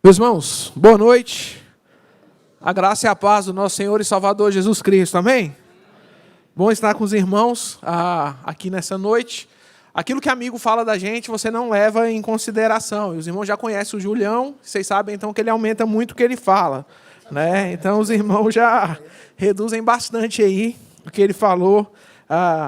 Meus irmãos, boa noite. A graça e a paz do nosso Senhor e Salvador Jesus Cristo, amém? Bom estar com os irmãos aqui nessa noite. Aquilo que amigo fala da gente, você não leva em consideração. E os irmãos já conhecem o Julião, vocês sabem então que ele aumenta muito o que ele fala, né? Então os irmãos já reduzem bastante aí o que ele falou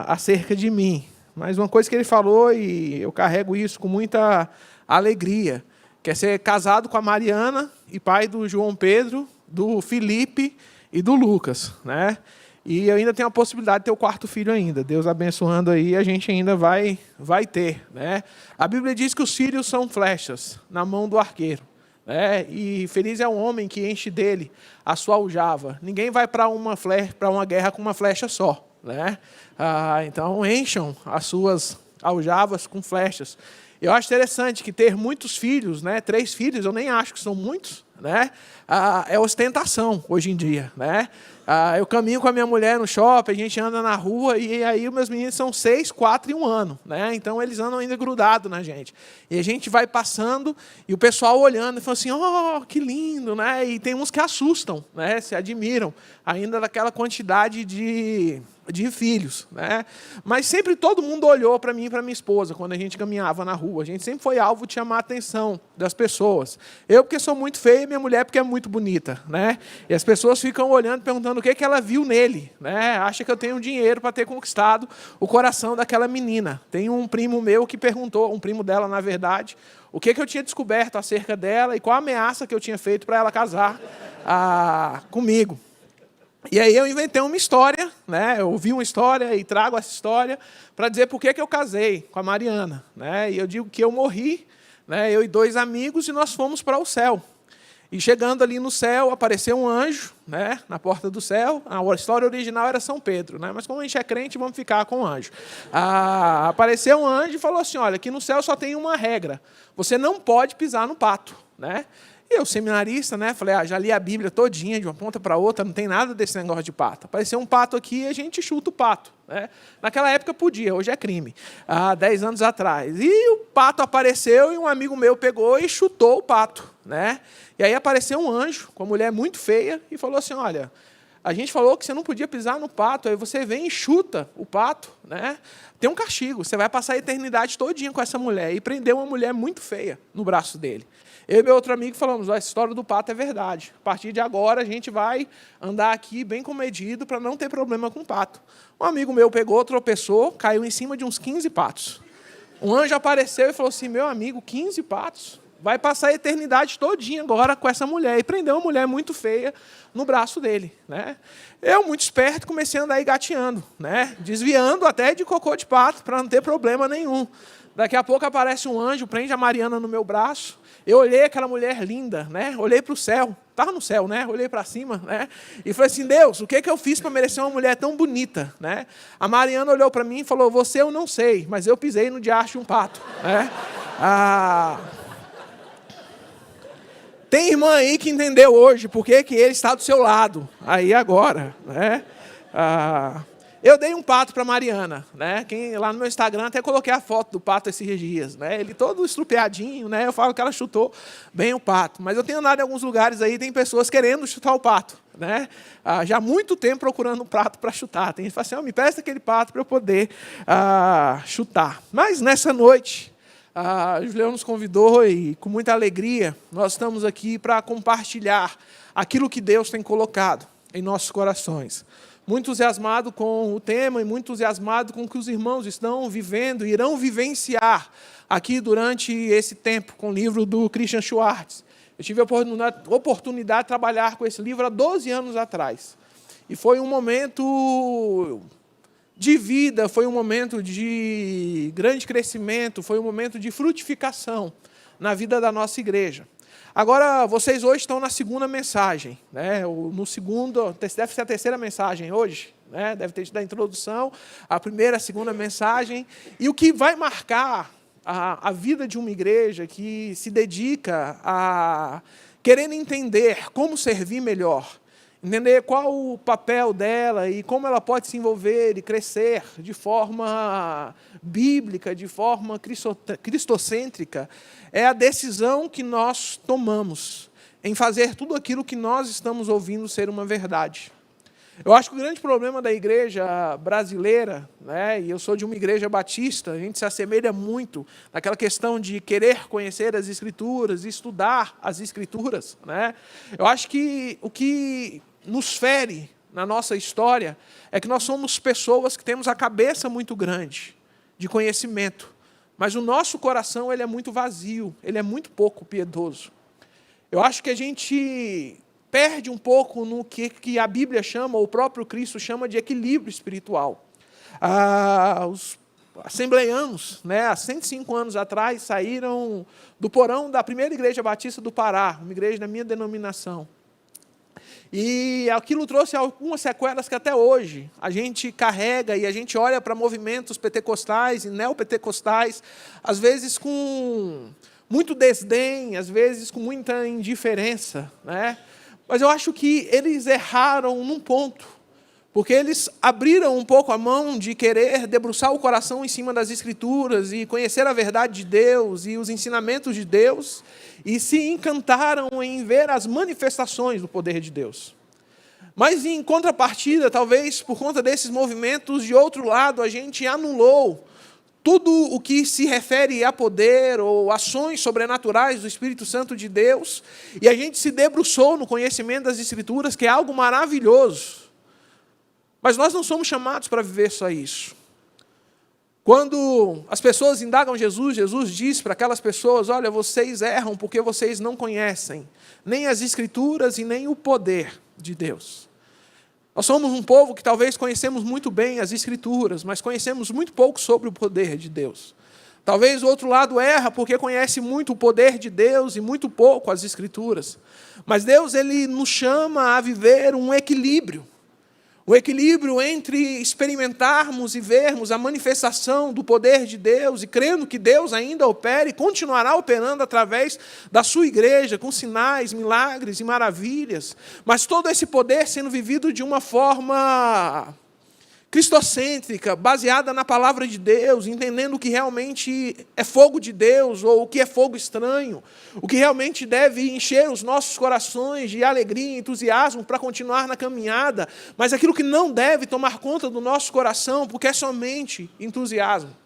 acerca de mim. Mas uma coisa que ele falou, e eu carrego isso com muita alegria, que é ser casado com a Mariana e pai do João Pedro, do Felipe e do Lucas, né? E eu ainda tenho a possibilidade de ter o quarto filho ainda. Deus abençoando aí, a gente ainda vai ter, né? A Bíblia diz que os filhos são flechas na mão do arqueiro, né? E feliz é o homem que enche dele a sua aljava. Ninguém vai para uma guerra com uma flecha só, né? Então encham as suas aljavas com flechas. Eu acho interessante que ter muitos filhos, né? 3 filhos, eu nem acho que são muitos, né? É ostentação hoje em dia, né? Eu caminho com a minha mulher no shopping, a gente anda na rua e aí os meus meninos são 6, 4 e 1 ano, né? Então eles andam ainda grudados na gente. E a gente vai passando e o pessoal olhando e fala assim, oh, que lindo, né? E tem uns que assustam, né? Se admiram ainda daquela quantidade de filhos, né? Mas sempre todo mundo olhou para mim e para minha esposa quando a gente caminhava na rua. A gente sempre foi alvo de chamar a atenção das pessoas. Eu porque sou muito feia, minha mulher porque é muito bonita, né? E as pessoas ficam olhando, perguntando o que ela viu nele, né? Acha que eu tenho dinheiro para ter conquistado o coração daquela menina. Tem um primo meu que perguntou, um primo dela na verdade, o que eu tinha descoberto acerca dela e qual a ameaça que eu tinha feito para ela casar comigo. E aí eu inventei uma história, né? Eu ouvi uma história e trago essa história para dizer por que eu casei com a Mariana, né? E eu digo que eu morri, né? Eu e 2 amigos, e nós fomos para o céu. E chegando ali no céu, apareceu um anjo, né? Na porta do céu. A história original era São Pedro, né? Mas como a gente é crente, vamos ficar com o anjo. Apareceu um anjo e falou assim, olha, aqui no céu só tem uma regra. Você não pode pisar no pato, né? E eu, seminarista, né, falei, já li a Bíblia todinha, de uma ponta para outra, não tem nada desse negócio de pato. Apareceu um pato aqui e a gente chuta o pato, né? Naquela época podia, hoje é crime, 10 anos atrás. E o pato apareceu e um amigo meu pegou e chutou o pato, né? E aí apareceu um anjo com uma mulher muito feia e falou assim, olha, a gente falou que você não podia pisar no pato, aí você vem e chuta o pato, né? Tem um castigo, você vai passar a eternidade todinha com essa mulher. E prendeu uma mulher muito feia no braço dele. Eu e meu outro amigo falamos, a história do pato é verdade. A partir de agora, a gente vai andar aqui bem comedido para não ter problema com o pato. Um amigo meu pegou, tropeçou, caiu em cima de uns 15 patos. Um anjo apareceu e falou assim, meu amigo, 15 patos? Vai passar a eternidade todinha agora com essa mulher. E prendeu uma mulher muito feia no braço dele, né? Eu, muito esperto, comecei a andar aí gateando, né? Desviando até de cocô de pato para não ter problema nenhum. Daqui a pouco aparece um anjo, prende a Mariana no meu braço. Eu olhei aquela mulher linda, né? Olhei para o céu, estava no céu, né? Olhei para cima, né? E falei assim, Deus, o que eu fiz para merecer uma mulher tão bonita, né? A Mariana olhou para mim e falou, você eu não sei, mas eu pisei no diacho de um pato, né? Tem irmã aí que entendeu hoje por que ele está do seu lado, aí agora, né? Eu dei um pato para a Mariana, né? Lá no meu Instagram até coloquei a foto do pato esses dias, né? Ele todo estrupiadinho, né? Eu falo que ela chutou bem o pato. Mas eu tenho andado em alguns lugares aí, tem pessoas querendo chutar o pato, né? Já há muito tempo procurando um pato para chutar. Tem gente que fala assim, me presta aquele pato para eu poder chutar. Mas nessa noite, o Julião nos convidou e com muita alegria nós estamos aqui para compartilhar aquilo que Deus tem colocado em nossos corações. Muito entusiasmado com o tema e muito entusiasmado com o que os irmãos estão vivendo e irão vivenciar aqui durante esse tempo com o livro do Christian Schwartz. Eu tive a oportunidade de trabalhar com esse livro há 12 anos atrás. E foi um momento de vida, foi um momento de grande crescimento, foi um momento de frutificação na vida da nossa igreja. Agora, vocês hoje estão na segunda mensagem, né? No segundo, deve ser a terceira mensagem hoje, né? Deve ter sido a introdução, a primeira, a segunda mensagem. E o que vai marcar a vida de uma igreja que se dedica a querendo entender como servir melhor entender qual o papel dela e como ela pode se envolver e crescer de forma bíblica, de forma cristocêntrica, é a decisão que nós tomamos em fazer tudo aquilo que nós estamos ouvindo ser uma verdade. Eu acho que o grande problema da igreja brasileira, né, e eu sou de uma igreja batista, a gente se assemelha muito naquela questão de querer conhecer as Escrituras, estudar as Escrituras. Né? Eu acho que o que nos fere na nossa história é que nós somos pessoas que temos a cabeça muito grande de conhecimento, mas o nosso coração ele é muito vazio, ele é muito pouco piedoso. Eu acho que a gente perde um pouco no que a Bíblia chama, ou o próprio Cristo chama de equilíbrio espiritual. Os assembleianos, né, há 105 anos atrás, saíram do porão da primeira igreja batista do Pará, uma igreja da minha denominação. E aquilo trouxe algumas sequelas que até hoje a gente carrega e a gente olha para movimentos pentecostais e neopentecostais, às vezes com muito desdém, às vezes com muita indiferença, né? Mas eu acho que eles erraram num ponto, porque eles abriram um pouco a mão de querer debruçar o coração em cima das Escrituras e conhecer a verdade de Deus e os ensinamentos de Deus, e se encantaram em ver as manifestações do poder de Deus. Mas, em contrapartida, talvez por conta desses movimentos, de outro lado, a gente anulou tudo o que se refere a poder ou ações sobrenaturais do Espírito Santo de Deus, e a gente se debruçou no conhecimento das Escrituras, que é algo maravilhoso. Mas nós não somos chamados para viver só isso. Quando as pessoas indagam Jesus, Jesus diz para aquelas pessoas: olha, vocês erram porque vocês não conhecem nem as Escrituras e nem o poder de Deus. Nós somos um povo que talvez conhecemos muito bem as Escrituras, mas conhecemos muito pouco sobre o poder de Deus. Talvez o outro lado erra porque conhece muito o poder de Deus e muito pouco as Escrituras. Mas Deus ele nos chama a viver um equilíbrio. O equilíbrio entre experimentarmos e vermos a manifestação do poder de Deus e crendo que Deus ainda opera e continuará operando através da sua igreja, com sinais, milagres e maravilhas, mas todo esse poder sendo vivido de uma forma cristocêntrica, baseada na palavra de Deus, entendendo o que realmente é fogo de Deus ou o que é fogo estranho, o que realmente deve encher os nossos corações de alegria e entusiasmo para continuar na caminhada, mas aquilo que não deve tomar conta do nosso coração, porque é somente entusiasmo.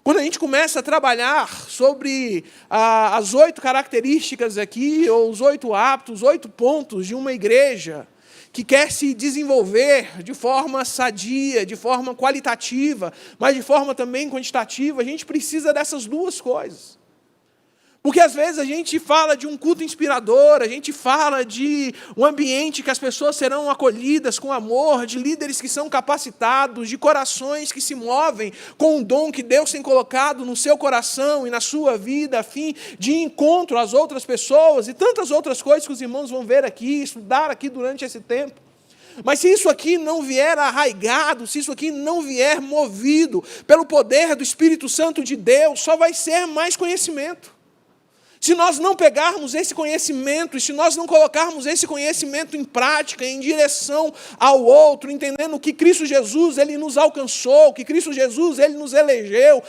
Quando a gente começa a trabalhar sobre as 8 características aqui, ou os 8 hábitos, os 8 pontos de uma igreja que quer se desenvolver de forma sadia, de forma qualitativa, mas de forma também quantitativa, a gente precisa dessas duas coisas. Porque às vezes a gente fala de um culto inspirador, a gente fala de um ambiente que as pessoas serão acolhidas com amor, de líderes que são capacitados, de corações que se movem com um dom que Deus tem colocado no seu coração e na sua vida, a fim de encontro às outras pessoas e tantas outras coisas que os irmãos vão ver aqui, estudar aqui durante esse tempo. Mas se isso aqui não vier arraigado, se isso aqui não vier movido pelo poder do Espírito Santo de Deus, só vai ser mais conhecimento. Se nós não pegarmos esse conhecimento, e se nós não colocarmos esse conhecimento em prática, em direção ao outro, entendendo que Cristo Jesus ele nos alcançou, que Cristo Jesus ele nos elegeu,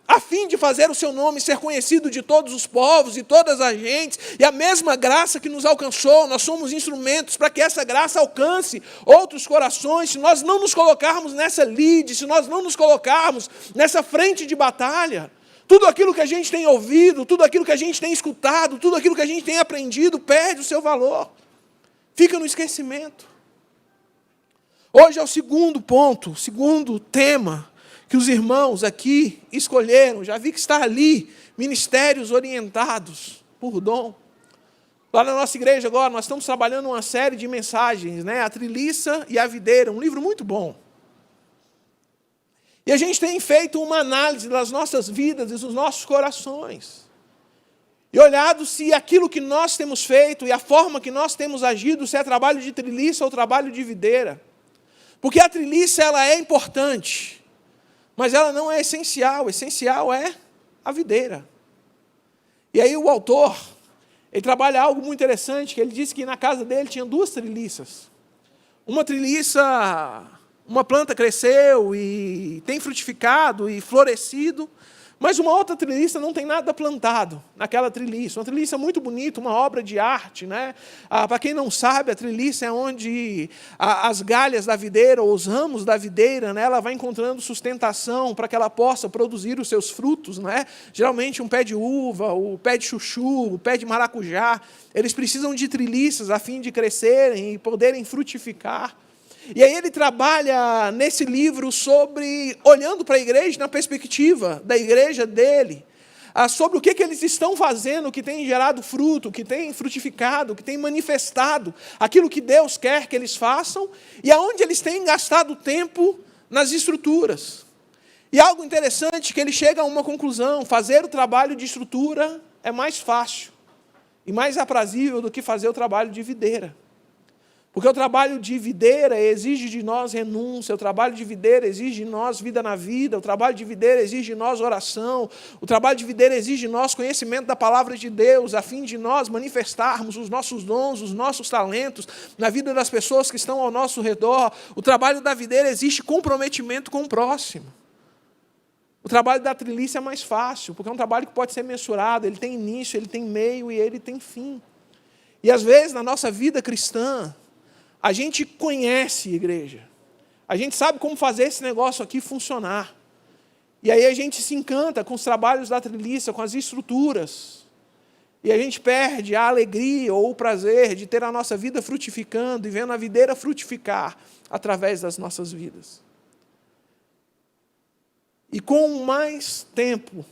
a fim de fazer o seu nome ser conhecido de todos os povos e todas as gentes, e a mesma graça que nos alcançou, nós somos instrumentos para que essa graça alcance outros corações. Se nós não nos colocarmos nessa lide, se nós não nos colocarmos nessa frente de batalha, tudo aquilo que a gente tem ouvido, tudo aquilo que a gente tem escutado, tudo aquilo que a gente tem aprendido, perde o seu valor. Fica no esquecimento. Hoje é o segundo ponto, o segundo tema que os irmãos aqui escolheram. Já vi que está ali, ministérios orientados por dom. Lá na nossa igreja agora, nós estamos trabalhando uma série de mensagens, né? A Triliça e a Videira, um livro muito bom. E a gente tem feito uma análise das nossas vidas e dos nossos corações. E olhado se aquilo que nós temos feito e a forma que nós temos agido, se é trabalho de triliça ou trabalho de videira. Porque a triliça ela é importante, mas ela não é essencial. O essencial é a videira. E aí o autor, Ele trabalha algo muito interessante, que ele disse que na casa dele tinha 2 treliças. Uma treliça, uma planta cresceu e tem frutificado e florescido, mas uma outra treliça não tem nada plantado naquela treliça. Uma treliça muito bonita, uma obra de arte, né? Para quem não sabe, a treliça é onde as galhas da videira, ou os ramos da videira, né, ela vai encontrando sustentação para que ela possa produzir os seus frutos, né? Geralmente um pé de uva, o pé de chuchu, o pé de maracujá, eles precisam de treliças a fim de crescerem e poderem frutificar. E aí ele trabalha nesse livro sobre, olhando para a igreja, na perspectiva da igreja dele, sobre o que eles estão fazendo, que tem gerado fruto, que tem frutificado, que tem manifestado aquilo que Deus quer que eles façam, e aonde eles têm gastado tempo nas estruturas. E algo interessante que ele chega a uma conclusão: fazer o trabalho de estrutura é mais fácil e mais aprazível do que fazer o trabalho de videira. Porque o trabalho de videira exige de nós renúncia, o trabalho de videira exige de nós vida na vida, o trabalho de videira exige de nós oração, o trabalho de videira exige de nós conhecimento da palavra de Deus, a fim de nós manifestarmos os nossos dons, os nossos talentos na vida das pessoas que estão ao nosso redor. O trabalho da videira exige comprometimento com o próximo. O trabalho da treliça é mais fácil, porque é um trabalho que pode ser mensurado, ele tem início, ele tem meio e ele tem fim. E às vezes na nossa vida cristã, a gente conhece igreja, a gente sabe como fazer esse negócio aqui funcionar. E aí a gente se encanta com os trabalhos da treliça, com as estruturas. E a gente perde a alegria ou o prazer de ter a nossa vida frutificando e vendo a videira frutificar através das nossas vidas. E com mais tempo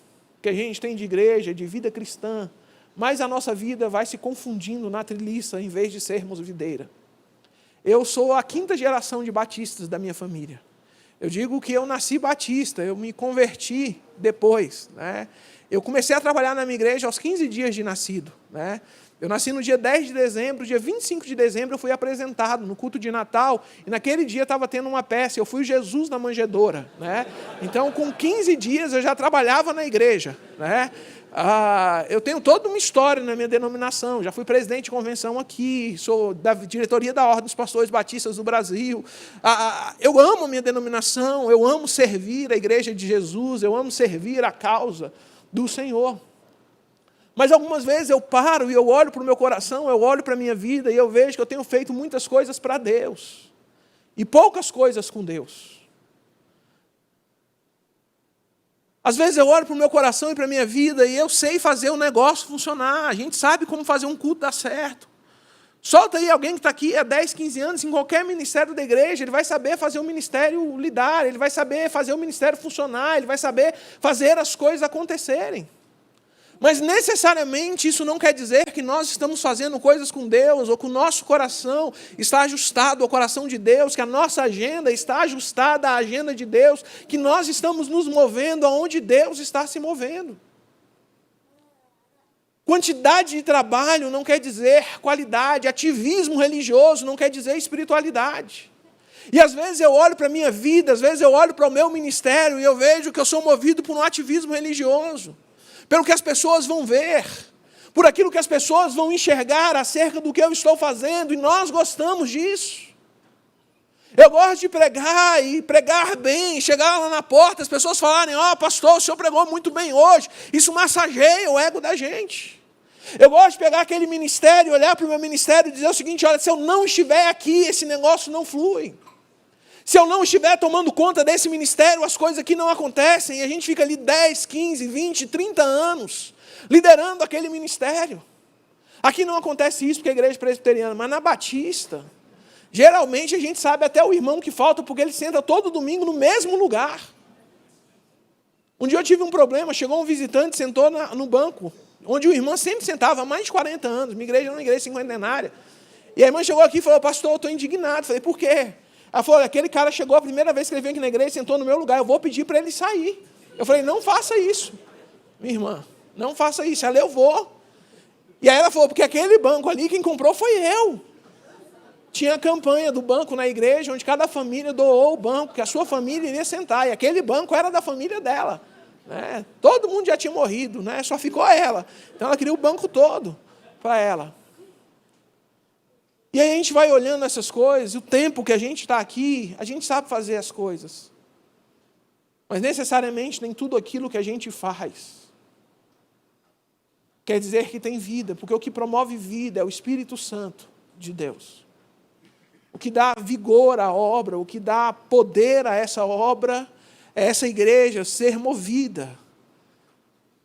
que a gente tem de igreja, de vida cristã, mais a nossa vida vai se confundindo na treliça em vez de sermos videira. Eu sou a 5ª geração de batistas da minha família. Eu digo que eu nasci batista, eu me converti depois, né? Eu comecei a trabalhar na minha igreja aos 15 dias de nascido, né? Eu nasci no dia 10 de dezembro, dia 25 de dezembro eu fui apresentado no culto de Natal, e naquele dia estava tendo uma peça, eu fui o Jesus na manjedoura, né? Então, com 15 dias eu já trabalhava na igreja, né? Eu tenho toda uma história na minha denominação, já fui presidente de convenção aqui, sou da diretoria da Ordem dos Pastores Batistas do Brasil. Eu amo a minha denominação, eu amo servir a igreja de Jesus, eu amo servir a causa do Senhor. Mas algumas vezes eu paro e eu olho para o meu coração, eu olho para a minha vida e eu vejo que eu tenho feito muitas coisas para Deus e poucas coisas com Deus. Às vezes eu olho para o meu coração e para a minha vida e eu sei fazer o negócio funcionar. A gente sabe como fazer um culto dar certo. Solta aí alguém que está aqui há 10, 15 anos, em qualquer ministério da igreja, ele vai saber fazer o ministério lidar, ele vai saber fazer o ministério funcionar, ele vai saber fazer as coisas acontecerem. Mas necessariamente isso não quer dizer que nós estamos fazendo coisas com Deus, ou que o nosso coração está ajustado ao coração de Deus, que a nossa agenda está ajustada à agenda de Deus, que nós estamos nos movendo aonde Deus está se movendo. Quantidade de trabalho não quer dizer qualidade, ativismo religioso não quer dizer espiritualidade. E às vezes eu olho para a minha vida, às vezes eu olho para o meu ministério e eu vejo que eu sou movido por um ativismo religioso. Pelo que as pessoas vão ver, por aquilo que as pessoas vão enxergar acerca do que eu estou fazendo, e nós gostamos disso. Eu gosto de pregar e pregar bem, chegar lá na porta, as pessoas falarem: ó, pastor, o senhor pregou muito bem hoje. Isso massageia o ego da gente. Eu gosto de pegar aquele ministério, olhar para o meu ministério e dizer o seguinte: olha, se eu não estiver aqui, esse negócio não flui. Se eu não estiver tomando conta desse ministério, as coisas aqui não acontecem, e a gente fica ali 10, 15, 20, 30 anos, liderando aquele ministério. Aqui não acontece isso porque é igreja presbiteriana, mas na Batista, geralmente a gente sabe até o irmão que falta, porque ele senta todo domingo no mesmo lugar. Um dia eu tive um problema, chegou um visitante, sentou no banco, onde o irmão sempre sentava há mais de 40 anos, minha igreja é uma igreja cinquentenária. E a irmã chegou aqui e falou: pastor, eu estou indignado. Falei: por quê? Ela falou: aquele cara chegou a primeira vez que ele veio aqui na igreja, sentou no meu lugar, eu vou pedir para ele sair. Eu falei: não faça isso, minha irmã, não faça isso. Ela: eu vou. E aí ela falou: porque aquele banco ali, quem comprou foi eu. Tinha a campanha do banco na igreja, onde cada família doou o banco, que a sua família iria sentar, e aquele banco era da família dela. Né? Todo mundo já tinha morrido, né? Só ficou ela. Então ela queria o banco todo. para ela. E aí a gente vai olhando essas coisas, e o tempo que a gente está aqui, a gente sabe fazer as coisas. Mas necessariamente nem tudo aquilo que a gente faz quer dizer que tem vida, porque o que promove vida é o Espírito Santo de Deus. O que dá vigor à obra, o que dá poder a essa obra, é essa igreja ser movida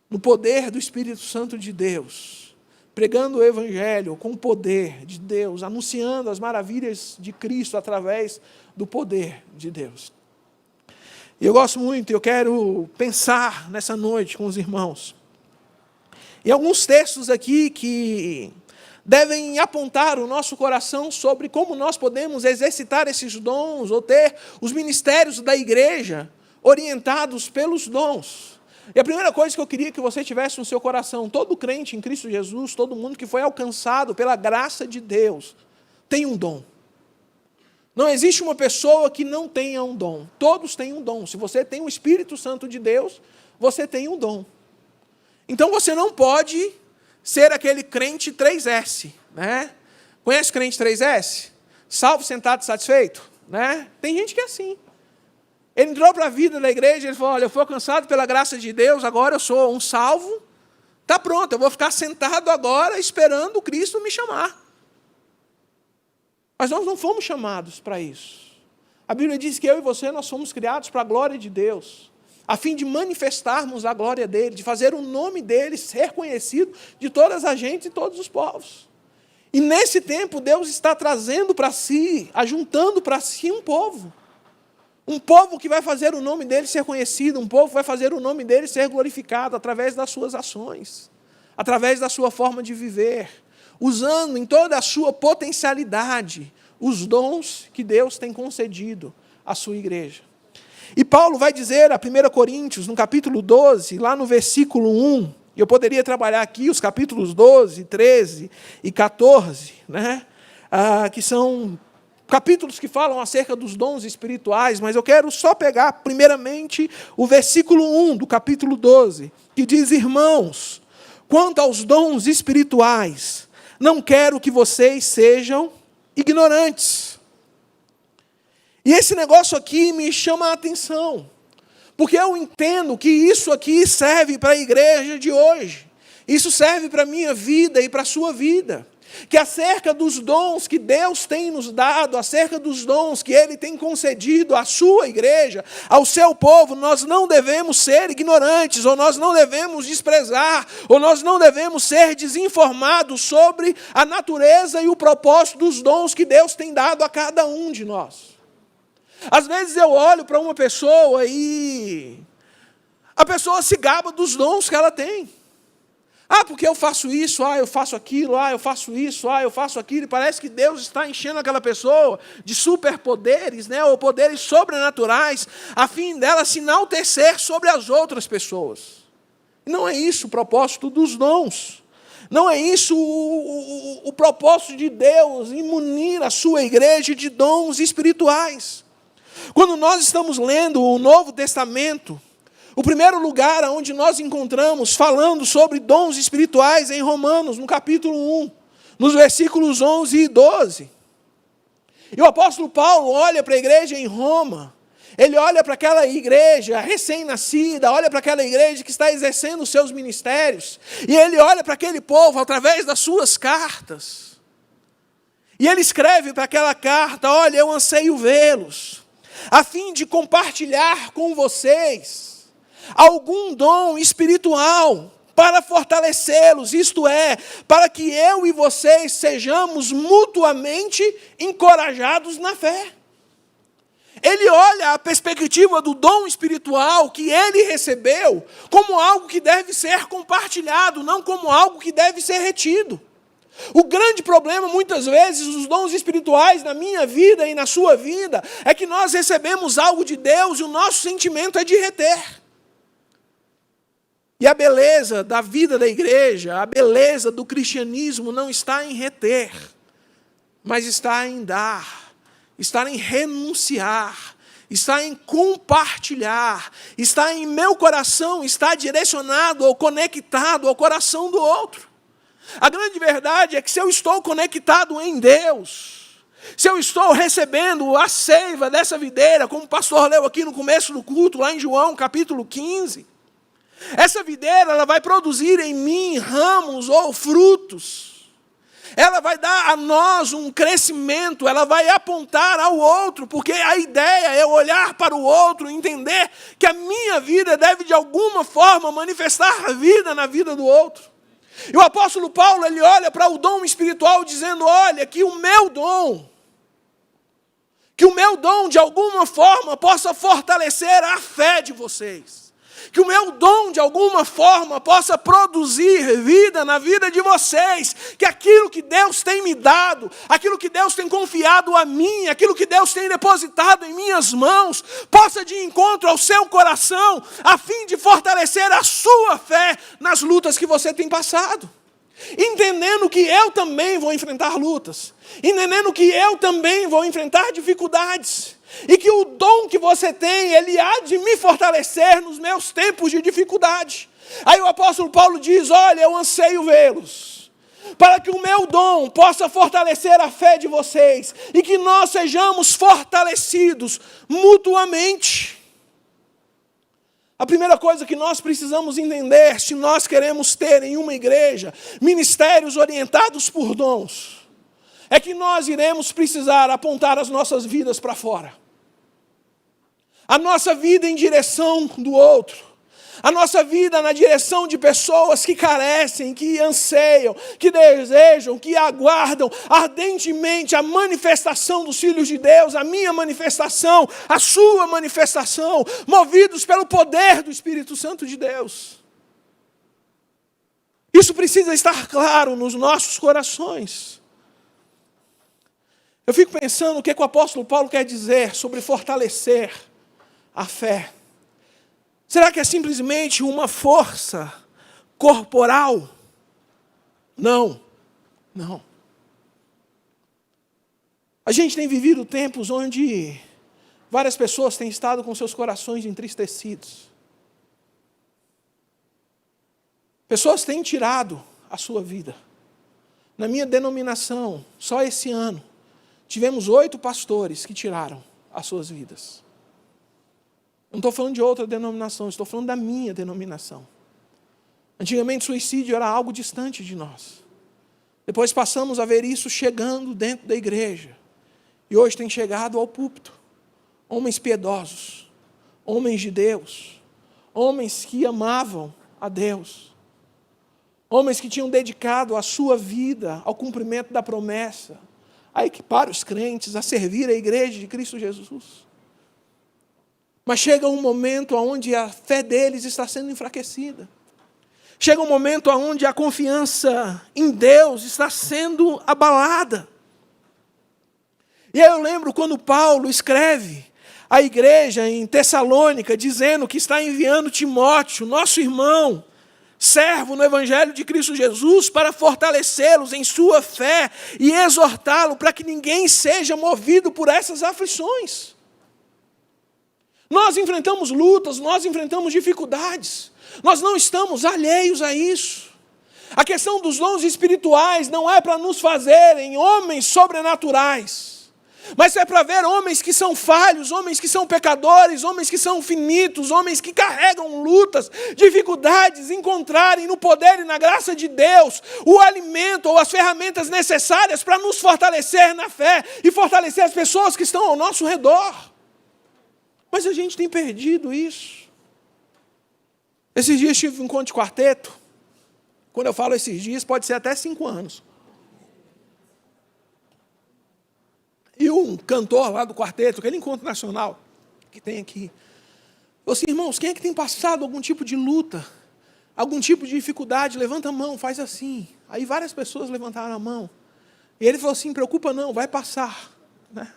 no poder do Espírito Santo de Deus, pregando o Evangelho com o poder de Deus, anunciando as maravilhas de Cristo através do poder de Deus. E eu gosto muito, eu quero pensar nessa noite com os irmãos em alguns textos aqui que devem apontar o nosso coração sobre como nós podemos exercitar esses dons ou ter os ministérios da igreja orientados pelos dons. E a primeira coisa que eu queria que você tivesse no seu coração, todo crente em Cristo Jesus, todo mundo que foi alcançado pela graça de Deus, tem um dom. Não existe uma pessoa que não tenha um dom. Todos têm um dom. Se você tem o Espírito Santo de Deus, você tem um dom. Então você não pode ser aquele crente 3S, né? Conhece crente 3S? Salvo, sentado, satisfeito, né? Tem gente que é assim. Ele entrou para a vida da igreja, ele falou, olha, eu fui alcançado pela graça de Deus, agora eu sou um salvo, está pronto, eu vou ficar sentado agora esperando Cristo me chamar. Mas nós não fomos chamados para isso. A Bíblia diz que eu e você, nós fomos criados para a glória de Deus, a fim de manifestarmos a glória dele, de fazer o nome dele ser conhecido de todas as gentes e todos os povos. E nesse tempo, Deus está trazendo para si, ajuntando para si um povo. Um povo que vai fazer o nome dele ser conhecido, um povo que vai fazer o nome dele ser glorificado através das suas ações, através da sua forma de viver, usando em toda a sua potencialidade os dons que Deus tem concedido à sua igreja. E Paulo vai dizer a 1 Coríntios, no capítulo 12, lá no versículo 1, e eu poderia trabalhar aqui os capítulos 12, 13 e 14, né? Que são capítulos que falam acerca dos dons espirituais, mas eu quero só pegar primeiramente o versículo 1 do capítulo 12, que diz, irmãos, quanto aos dons espirituais, não quero que vocês sejam ignorantes. E esse negócio aqui me chama a atenção, porque eu entendo que isso aqui serve para a igreja de hoje, isso serve para a minha vida e para a sua vida, que acerca dos dons que Deus tem nos dado, acerca dos dons que Ele tem concedido à sua igreja, ao seu povo, nós não devemos ser ignorantes, ou nós não devemos desprezar, ou nós não devemos ser desinformados sobre a natureza e o propósito dos dons que Deus tem dado a cada um de nós. Às vezes eu olho para uma pessoa e a pessoa se gaba dos dons que ela tem. Porque eu faço isso, eu faço aquilo, eu faço isso, eu faço aquilo. E parece que Deus está enchendo aquela pessoa de superpoderes, né, ou poderes sobrenaturais, a fim dela se enaltecer sobre as outras pessoas. Não é isso o propósito dos dons. Não é isso o propósito de Deus em munir a sua igreja de dons espirituais. Quando nós estamos lendo o Novo Testamento, o primeiro lugar onde nós encontramos falando sobre dons espirituais é em Romanos, no capítulo 1, nos versículos 11 e 12. E o apóstolo Paulo olha para a igreja em Roma, ele olha para aquela igreja recém-nascida, olha para aquela igreja que está exercendo os seus ministérios, e ele olha para aquele povo através das suas cartas. E ele escreve para aquela carta, olha, eu anseio vê-los, a fim de compartilhar com vocês algum dom espiritual para fortalecê-los, isto é, para que eu e vocês sejamos mutuamente encorajados na fé. Ele olha a perspectiva do dom espiritual que ele recebeu como algo que deve ser compartilhado, não como algo que deve ser retido. O grande problema, muitas vezes, dos dons espirituais na minha vida e na sua vida, é que nós recebemos algo de Deus e o nosso sentimento é de reter. E a beleza da vida da igreja, a beleza do cristianismo não está em reter, mas está em dar, está em renunciar, está em compartilhar, está em meu coração, está direcionado ou conectado ao coração do outro. A grande verdade é que se eu estou conectado em Deus, se eu estou recebendo a seiva dessa videira, como o pastor leu aqui no começo do culto, lá em João capítulo 15, essa videira ela vai produzir em mim ramos ou frutos. Ela vai dar a nós um crescimento, ela vai apontar ao outro, porque a ideia é olhar para o outro e entender que a minha vida deve de alguma forma manifestar a vida na vida do outro. E o apóstolo Paulo, ele olha para o dom espiritual dizendo, olha, que o meu dom de alguma forma possa fortalecer a fé de vocês. Que o meu dom, de alguma forma, possa produzir vida na vida de vocês. Que aquilo que Deus tem me dado, aquilo que Deus tem confiado a mim, aquilo que Deus tem depositado em minhas mãos, possa de encontro ao seu coração, a fim de fortalecer a sua fé nas lutas que você tem passado. Entendendo que eu também vou enfrentar lutas. Entendendo que eu também vou enfrentar dificuldades. E que o dom que você tem, ele há de me fortalecer nos meus tempos de dificuldade. Aí o apóstolo Paulo diz, olha, eu anseio vê-los, para que o meu dom possa fortalecer a fé de vocês, e que nós sejamos fortalecidos mutuamente. A primeira coisa que nós precisamos entender, se nós queremos ter em uma igreja ministérios orientados por dons, é que nós iremos precisar apontar as nossas vidas para fora. A nossa vida em direção do outro. A nossa vida na direção de pessoas que carecem, que anseiam, que desejam, que aguardam ardentemente a manifestação dos filhos de Deus, a minha manifestação, a sua manifestação, movidos pelo poder do Espírito Santo de Deus. Isso precisa estar claro nos nossos corações. Eu fico pensando o que o apóstolo Paulo quer dizer sobre fortalecer a fé. Será que é simplesmente uma força corporal? Não. A gente tem vivido tempos onde várias pessoas têm estado com seus corações entristecidos. Pessoas têm tirado a sua vida. Na minha denominação, só esse ano, tivemos 8 pastores que tiraram as suas vidas. Não estou falando de outra denominação, estou falando da minha denominação. Antigamente, suicídio era algo distante de nós. Depois passamos a ver isso chegando dentro da igreja. E hoje tem chegado ao púlpito. Homens piedosos, homens de Deus, homens que amavam a Deus, homens que tinham dedicado a sua vida ao cumprimento da promessa, a equipar os crentes, a servir a igreja de Cristo Jesus. Mas chega um momento onde a fé deles está sendo enfraquecida. Chega um momento onde a confiança em Deus está sendo abalada. E aí eu lembro quando Paulo escreve à igreja em Tessalônica, dizendo que está enviando Timóteo, nosso irmão, servo no Evangelho de Cristo Jesus, para fortalecê-los em sua fé e exortá-lo para que ninguém seja movido por essas aflições. Nós enfrentamos lutas, nós enfrentamos dificuldades. Nós não estamos alheios a isso. A questão dos dons espirituais não é para nos fazerem homens sobrenaturais, mas é para ver homens que são falhos, homens que são pecadores, homens que são finitos, homens que carregam lutas, dificuldades, encontrarem no poder e na graça de Deus o alimento ou as ferramentas necessárias para nos fortalecer na fé e fortalecer as pessoas que estão ao nosso redor. Mas a gente tem perdido isso. Esses dias tive um encontro de quarteto. Quando eu falo esses dias, pode ser até 5 anos. E um cantor lá do quarteto, aquele encontro nacional que tem aqui, falou assim, irmãos, quem é que tem passado algum tipo de luta, algum tipo de dificuldade? Levanta a mão, faz assim. Aí várias pessoas levantaram a mão. E ele falou assim, preocupa não, vai passar, né?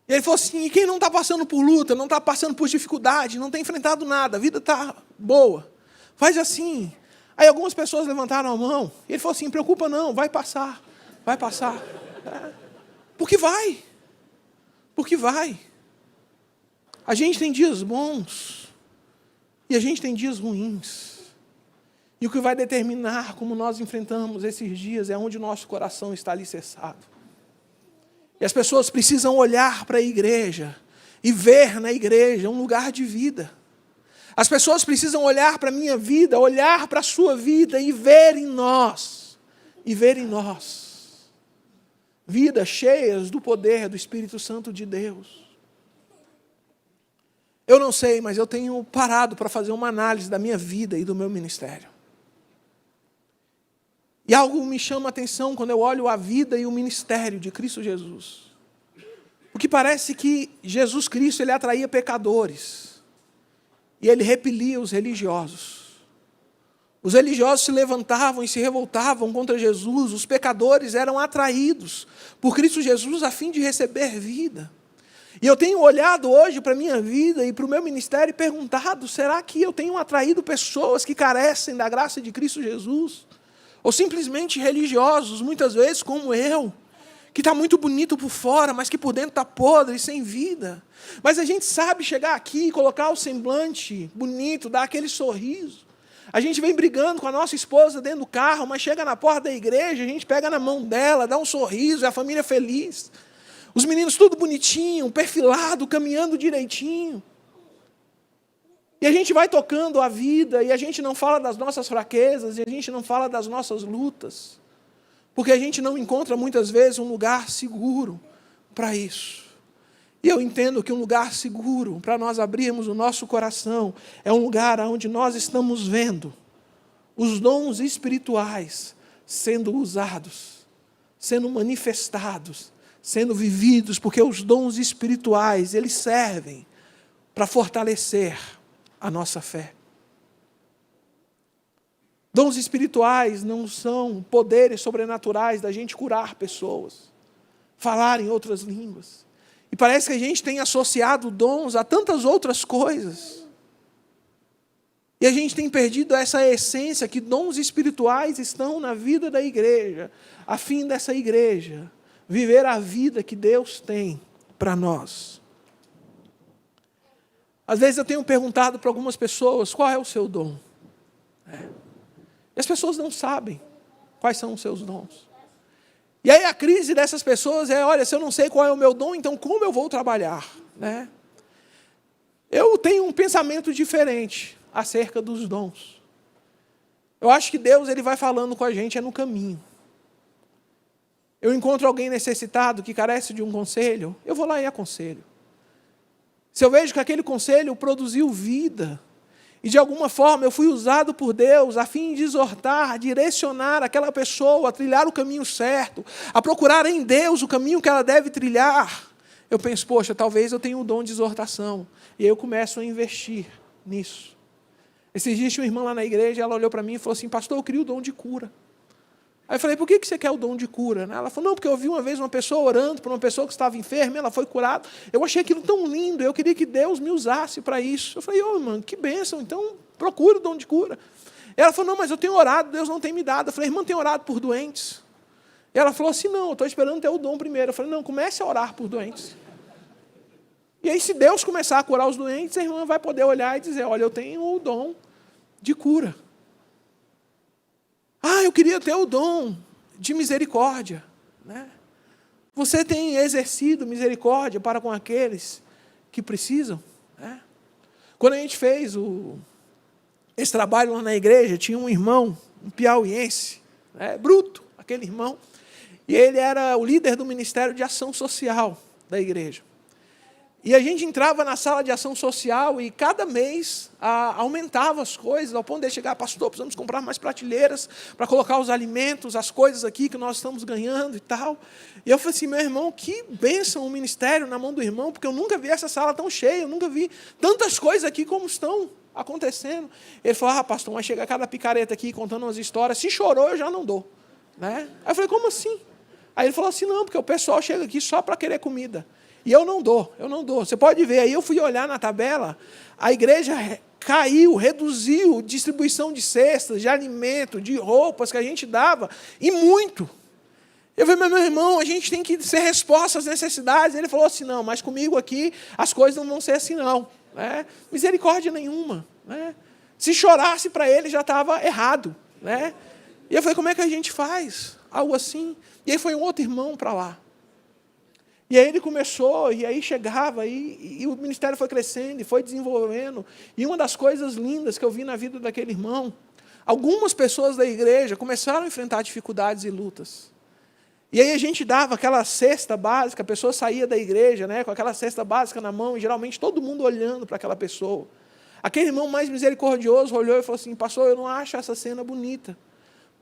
E ele falou assim, e quem não está passando por luta, não está passando por dificuldade, não tem enfrentado nada, a vida está boa, faz assim. Aí algumas pessoas levantaram a mão, e ele falou assim, preocupa não, vai passar. Porque vai. A gente tem dias bons, e a gente tem dias ruins. E o que vai determinar como nós enfrentamos esses dias é onde o nosso coração está alicerçado. E as pessoas precisam olhar para a igreja e ver na igreja um lugar de vida. As pessoas precisam olhar para a minha vida, olhar para a sua vida e ver em nós. Vidas cheias do poder do Espírito Santo de Deus. Eu não sei, mas eu tenho parado para fazer uma análise da minha vida e do meu ministério. E algo me chama a atenção quando eu olho a vida e o ministério de Cristo Jesus. Porque parece que Jesus Cristo, ele atraía pecadores. E ele repelia os religiosos. Os religiosos se levantavam e se revoltavam contra Jesus. Os pecadores eram atraídos por Cristo Jesus a fim de receber vida. E eu tenho olhado hoje para a minha vida e para o meu ministério e perguntado, será que eu tenho atraído pessoas que carecem da graça de Cristo Jesus? Ou simplesmente religiosos, muitas vezes como eu, que está muito bonito por fora, mas que por dentro está podre e sem vida. Mas a gente sabe chegar aqui, colocar o semblante bonito, dar aquele sorriso. A gente vem brigando com a nossa esposa dentro do carro, mas chega na porta da igreja, a gente pega na mão dela, dá um sorriso, é a família feliz. Os meninos tudo bonitinho, perfilado, caminhando direitinho. E a gente vai tocando a vida, e a gente não fala das nossas fraquezas, e a gente não fala das nossas lutas. Porque a gente não encontra muitas vezes um lugar seguro para isso. E eu entendo que um lugar seguro para nós abrirmos o nosso coração é um lugar onde nós estamos vendo os dons espirituais sendo usados, sendo manifestados, sendo vividos, porque os dons espirituais, eles servem para fortalecer a nossa fé. Dons espirituais não são poderes sobrenaturais da gente curar pessoas, falar em outras línguas. E parece que a gente tem associado dons a tantas outras coisas. E a gente tem perdido essa essência que dons espirituais estão na vida da igreja, a fim dessa igreja viver a vida que Deus tem para nós. Às vezes eu tenho perguntado para algumas pessoas, qual é o seu dom? E as pessoas não sabem quais são os seus dons. E aí a crise dessas pessoas é, olha, se eu não sei qual é o meu dom, então como eu vou trabalhar? Eu tenho um pensamento diferente acerca dos dons. Eu acho que Deus ele vai falando com a gente no caminho. Eu encontro alguém necessitado que carece de um conselho, eu vou lá e aconselho. Se eu vejo que aquele conselho produziu vida, e de alguma forma eu fui usado por Deus a fim de exortar, direcionar aquela pessoa a trilhar o caminho certo, a procurar em Deus o caminho que ela deve trilhar, eu penso, poxa, talvez eu tenha um dom de exortação. E aí eu começo a investir nisso. Esses dias tinha uma irmã lá na igreja, ela olhou para mim e falou assim, pastor, eu queria o dom de cura. Aí eu falei, por que você quer o dom de cura? Ela falou, não, porque eu vi uma vez uma pessoa orando por uma pessoa que estava enferma, ela foi curada. Eu achei aquilo tão lindo, eu queria que Deus me usasse para isso. Eu falei, irmã, que bênção, então procure o dom de cura. Ela falou, não, mas eu tenho orado, Deus não tem me dado. Eu falei, irmã, tem orado por doentes? E ela falou assim, não, eu estou esperando ter o dom primeiro. Eu falei, não, comece a orar por doentes. E aí, se Deus começar a curar os doentes, a irmã vai poder olhar e dizer, olha, eu tenho o dom de cura. Eu queria ter o dom de misericórdia. Você tem exercido misericórdia para com aqueles que precisam? Quando a gente fez esse trabalho lá na igreja, tinha um irmão, um piauiense, bruto, aquele irmão, e ele era o líder do Ministério de Ação Social da igreja. E a gente entrava na sala de ação social e cada mês aumentava as coisas, ao ponto de chegar, pastor, precisamos comprar mais prateleiras para colocar os alimentos, as coisas aqui que nós estamos ganhando e tal. E eu falei assim, meu irmão, que bênção o ministério na mão do irmão, porque eu nunca vi essa sala tão cheia, eu nunca vi tantas coisas aqui como estão acontecendo. Ele falou, pastor, vai chegar cada picareta aqui contando umas histórias, se chorou eu já não dou. Aí eu falei, como assim? Aí ele falou assim, não, porque o pessoal chega aqui só para querer comida. E eu não dou. Você pode ver, aí eu fui olhar na tabela, a igreja caiu, reduziu distribuição de cestas, de alimento, de roupas que a gente dava, e muito. Eu falei, meu irmão, a gente tem que ser resposta às necessidades. Ele falou assim, não, mas comigo aqui as coisas não vão ser assim não. Misericórdia nenhuma. Se chorasse para ele, já estava errado, né? E eu falei, como é que a gente faz? Algo assim. E aí foi um outro irmão para lá. E aí ele começou, e aí chegava, e o ministério foi crescendo, e foi desenvolvendo. E uma das coisas lindas que eu vi na vida daquele irmão, algumas pessoas da igreja começaram a enfrentar dificuldades e lutas. E aí a gente dava aquela cesta básica, a pessoa saía da igreja, né, com aquela cesta básica na mão, e geralmente todo mundo olhando para aquela pessoa. Aquele irmão mais misericordioso olhou e falou assim, pastor, eu não acho essa cena bonita.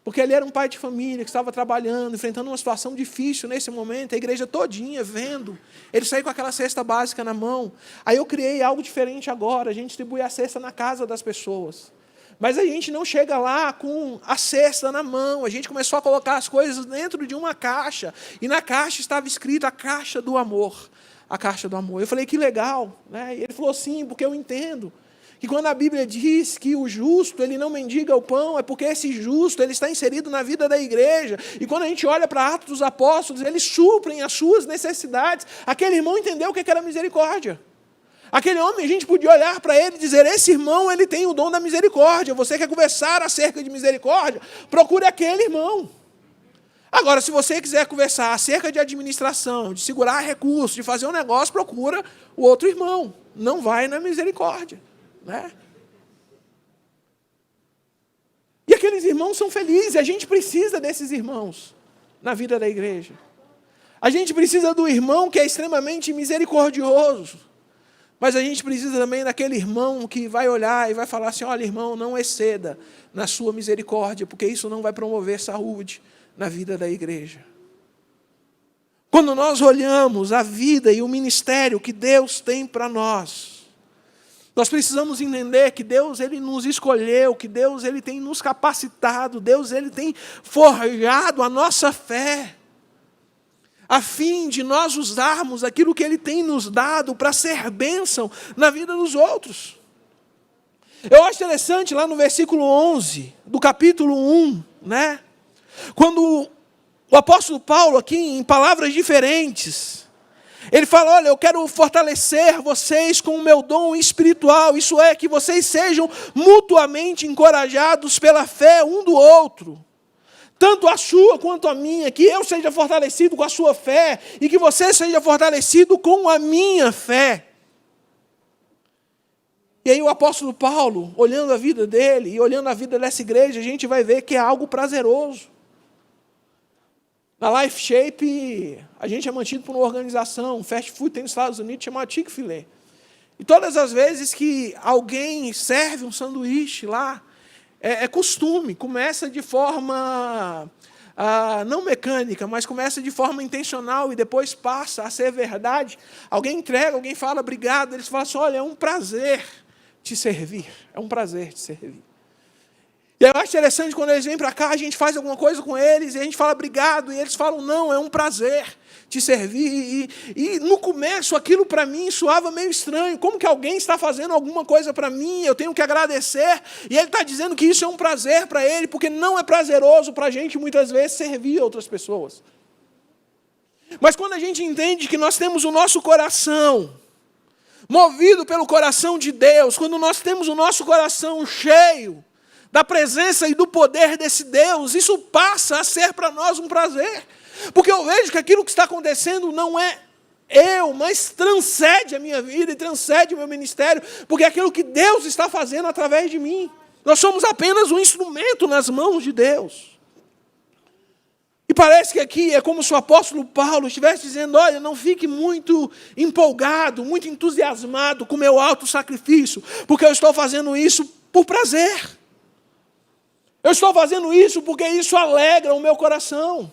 Porque ele era um pai de família que estava trabalhando, enfrentando uma situação difícil nesse momento, a igreja todinha vendo. Ele saiu com aquela cesta básica na mão. Aí eu criei algo diferente agora, a gente distribui a cesta na casa das pessoas. Mas a gente não chega lá com a cesta na mão, a gente começou a colocar as coisas dentro de uma caixa. E na caixa estava escrito a caixa do amor. A caixa do amor. Eu falei, que legal, né? E ele falou, sim, porque eu entendo. Que quando a Bíblia diz que o justo, ele não mendiga o pão, é porque esse justo, ele está inserido na vida da igreja. E quando a gente olha para Atos dos Apóstolos, eles suprem as suas necessidades. Aquele irmão entendeu o que era misericórdia. Aquele homem, a gente podia olhar para ele e dizer, esse irmão, ele tem o dom da misericórdia. Você quer conversar acerca de misericórdia? Procure aquele irmão. Agora, se você quiser conversar acerca de administração, de segurar recursos, de fazer um negócio, procura o outro irmão. Não vai na misericórdia. Né? E aqueles irmãos são felizes, a gente precisa desses irmãos na vida da igreja. A gente precisa do irmão que é extremamente misericordioso, mas a gente precisa também daquele irmão que vai olhar e vai falar assim, olha irmão, não exceda na sua misericórdia, porque isso não vai promover saúde na vida da igreja. Quando nós olhamos a vida e o ministério que Deus tem para nós precisamos entender que Deus ele nos escolheu, que Deus ele tem nos capacitado, Deus ele tem forjado a nossa fé, a fim de nós usarmos aquilo que Ele tem nos dado para ser bênção na vida dos outros. Eu acho interessante lá no versículo 11, do capítulo 1, né? Quando o apóstolo Paulo aqui, em palavras diferentes, ele fala, olha, eu quero fortalecer vocês com o meu dom espiritual, isso é, que vocês sejam mutuamente encorajados pela fé um do outro, tanto a sua quanto a minha, que eu seja fortalecido com a sua fé, e que você seja fortalecido com a minha fé. E aí o apóstolo Paulo, olhando a vida dele, e olhando a vida dessa igreja, a gente vai ver que é algo prazeroso. Na Life Shape, a gente é mantido por uma organização, um fast food tem nos Estados Unidos, chamada Chick-fil-A. E todas as vezes que alguém serve um sanduíche lá, é costume, começa de forma não mecânica, mas começa de forma intencional e depois passa a ser verdade. Alguém entrega, alguém fala obrigado, eles falam assim, olha, é um prazer te servir, é um prazer te servir. E eu acho interessante quando eles vêm para cá, a gente faz alguma coisa com eles, e a gente fala obrigado, e eles falam, não, é um prazer te servir. E no começo, aquilo para mim soava meio estranho. Como que alguém está fazendo alguma coisa para mim, eu tenho que agradecer, e ele está dizendo que isso é um prazer para ele, porque não é prazeroso para a gente, muitas vezes, servir outras pessoas. Mas quando a gente entende que nós temos o nosso coração movido pelo coração de Deus, quando nós temos o nosso coração cheio da presença e do poder desse Deus, isso passa a ser para nós um prazer. Porque eu vejo que aquilo que está acontecendo não é eu, mas transcende a minha vida e transcende o meu ministério, porque é aquilo que Deus está fazendo através de mim. Nós somos apenas um instrumento nas mãos de Deus. E parece que aqui é como se o apóstolo Paulo estivesse dizendo, olha, não fique muito empolgado, muito entusiasmado com o meu alto sacrifício, porque eu estou fazendo isso por prazer. Eu estou fazendo isso porque isso alegra o meu coração.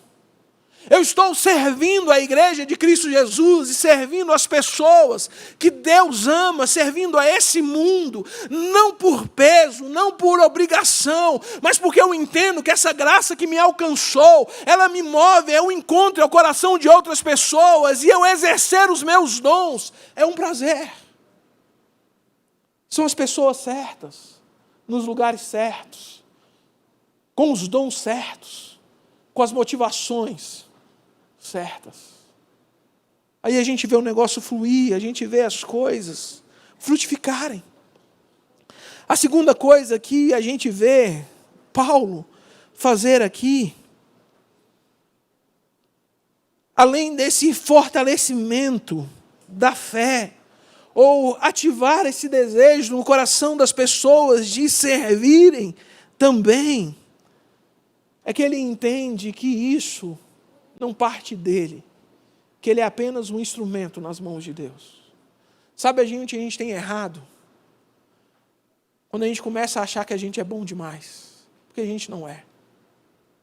Eu estou servindo a igreja de Cristo Jesus e servindo as pessoas que Deus ama, servindo a esse mundo, não por peso, não por obrigação, mas porque eu entendo que essa graça que me alcançou, ela me move, eu encontro o coração de outras pessoas e eu exercer os meus dons, é um prazer. São as pessoas certas, nos lugares certos, com os dons certos, com as motivações certas. Aí a gente vê o negócio fluir, a gente vê as coisas frutificarem. A segunda coisa que a gente vê Paulo fazer aqui, além desse fortalecimento da fé, ou ativar esse desejo no coração das pessoas de servirem também, é que ele entende que isso não parte dele, que ele é apenas um instrumento nas mãos de Deus. Sabe, a gente tem errado quando a gente começa a achar que a gente é bom demais, porque a gente não é.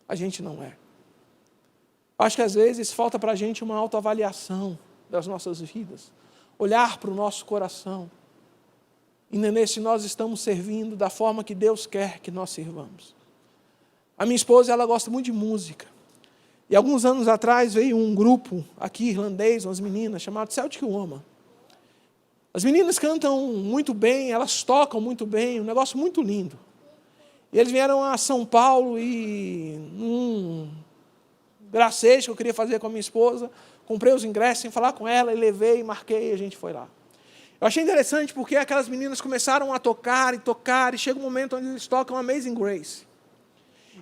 A gente não é. Acho que às vezes falta para a gente uma autoavaliação das nossas vidas, olhar para o nosso coração, entender se nós estamos servindo da forma que Deus quer que nós sirvamos. A minha esposa, ela gosta muito de música. E alguns anos atrás veio um grupo aqui, irlandês, umas meninas, chamado Celtic Woman. As meninas cantam muito bem, elas tocam muito bem, um negócio muito lindo. E eles vieram a São Paulo e num gracejo que eu queria fazer com a minha esposa, comprei os ingressos sem falar com ela, e levei, marquei e a gente foi lá. Eu achei interessante porque aquelas meninas começaram a tocar, e chega um momento onde eles tocam Amazing Grace.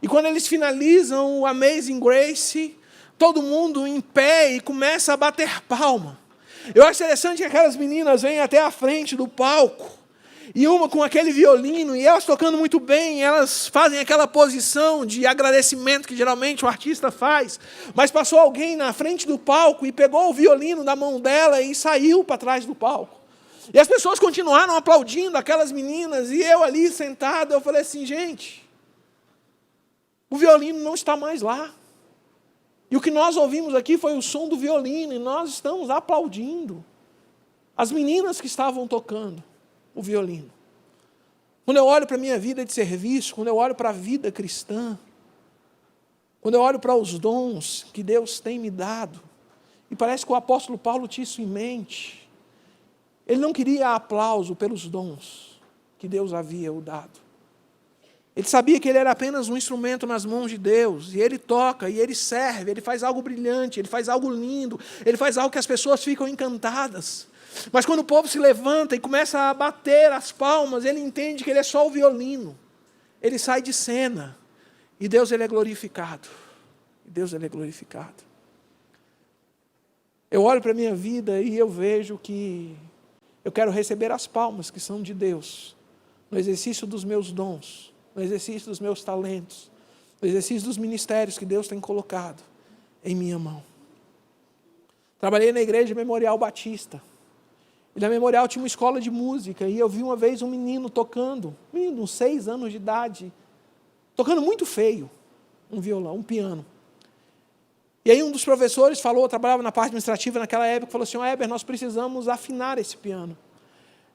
E quando eles finalizam o Amazing Grace, todo mundo em pé e começa a bater palma. Eu acho interessante que aquelas meninas vêm até a frente do palco, e uma com aquele violino, e elas tocando muito bem, elas fazem aquela posição de agradecimento que geralmente o artista faz, mas passou alguém na frente do palco e pegou o violino da mão dela e saiu para trás do palco. E as pessoas continuaram aplaudindo aquelas meninas, e eu ali sentado, eu falei assim, gente, o violino não está mais lá. E o que nós ouvimos aqui foi o som do violino, e nós estamos aplaudindo as meninas que estavam tocando o violino. Quando eu olho para a minha vida de serviço, quando eu olho para a vida cristã, quando eu olho para os dons que Deus tem me dado, e parece que o apóstolo Paulo tinha isso em mente, ele não queria aplauso pelos dons que Deus havia o dado. Ele sabia que ele era apenas um instrumento nas mãos de Deus, e ele toca, e ele serve, ele faz algo brilhante, ele faz algo lindo, ele faz algo que as pessoas ficam encantadas. Mas quando o povo se levanta e começa a bater as palmas, ele entende que ele é só o violino. Ele sai de cena, e Deus ele é glorificado. Deus ele é glorificado. Eu olho para a minha vida e eu vejo que eu quero receber as palmas que são de Deus, no exercício dos meus dons, no exercício dos meus talentos, no exercício dos ministérios que Deus tem colocado em minha mão. Trabalhei na igreja Memorial Batista. E na Memorial tinha uma escola de música, e eu vi uma vez um menino tocando, um menino de 6 anos de idade, tocando muito feio, um violão, um piano. E aí um dos professores falou, eu trabalhava na parte administrativa naquela época, falou assim, Heber, nós precisamos afinar esse piano.